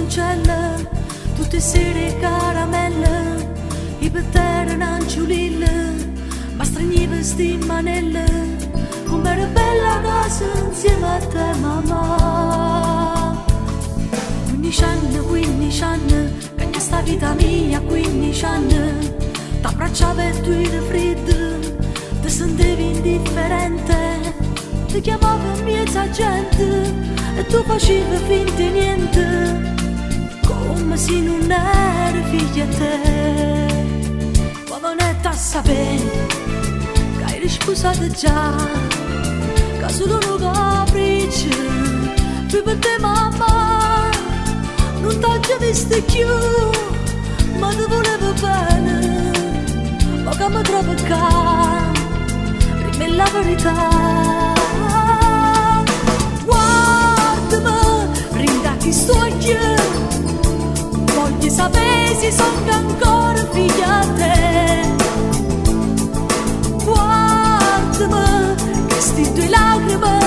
castoncelle, tutte sere caramelle, i petteri nanciulille, ma straniva sti manelle, come era bella casa insieme a te mamma. 15 anni, che questa vita mia 15 anni, t'abbracciava e tu eri freddo, ti sentivi indifferente, ti chiamava miezza gente e tu facevi finta di niente, come se non eri figlia a te. Ma non è da sapere che eri sposata già, che solo un capriccio più per te mamma, non t'ho visto più, ma ti volevo bene, ma che mi trovo qua, dimmi la verità. Sto io, voglio sapere se sono ancora figlia a te. Guardami, che sti tue lacrime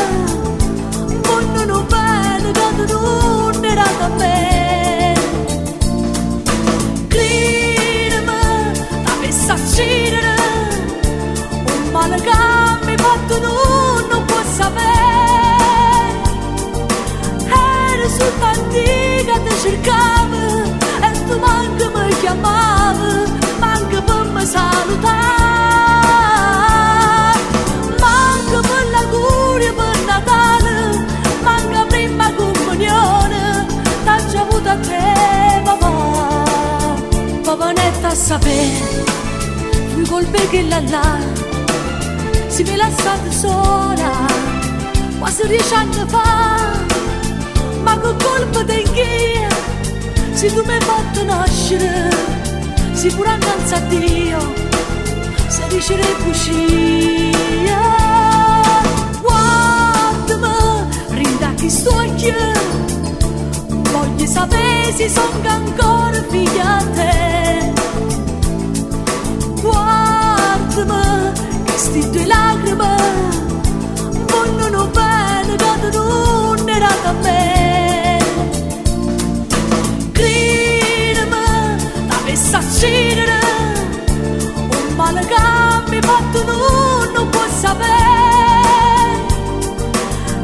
vanno bene quando non era da me. Credimi, t'avessi a cedere, un male che mi fatto non può sapere. Soltanto che ti cercavo e tu manco mi chiamavi, manco per me salutare, manco per l'augurio per Natale, manco prima comunione, t'ho già avuto a te papà. Papà netta a sapere, fui colpe che là, si mi lasciate sola, quasi 10 anni fa. Ma che colpa tenghia, se tu mi hai fatto nascere, sicura innanzi a Dio, se riuscirei a uscire. Guardami, rinda che sto io, voglio sapere se sono ancora figlia a te. Guardami, che sti tue lacrime vanno bene quando non era da me. A cedere, un male che mi fatto non può sapere.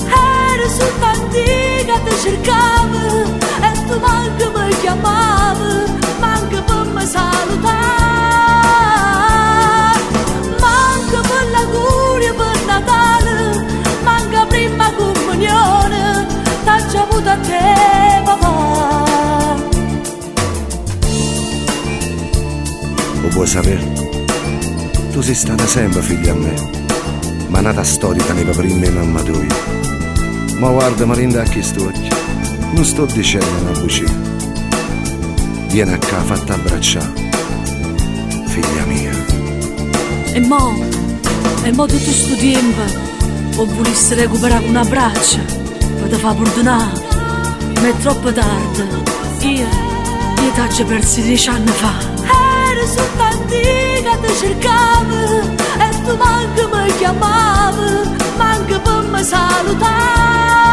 Era soltanto che ti cercavo e tu manco mi chiamavi, manco per me salutare, manco per l'augurio per Natale, manco prima comunione, t'ho già avuto a te papà. Vuoi sapere? Tu sei stata sempre figlia a me, ma nata storica nei prima mamma tua. Ma guarda, ma rinda che sto occhio, non sto dicendo una bugia. Vieni a qua, fatti abbracciare, figlia mia. E mo tutto sto tempo, o volessi recuperare un abbraccio, per te fa perdonare, ma è troppo tardi. Io t'ho già perso 10 anni fa. Soltanto che ti cercavo e tu manco mi chiamavi, manco per me salutare.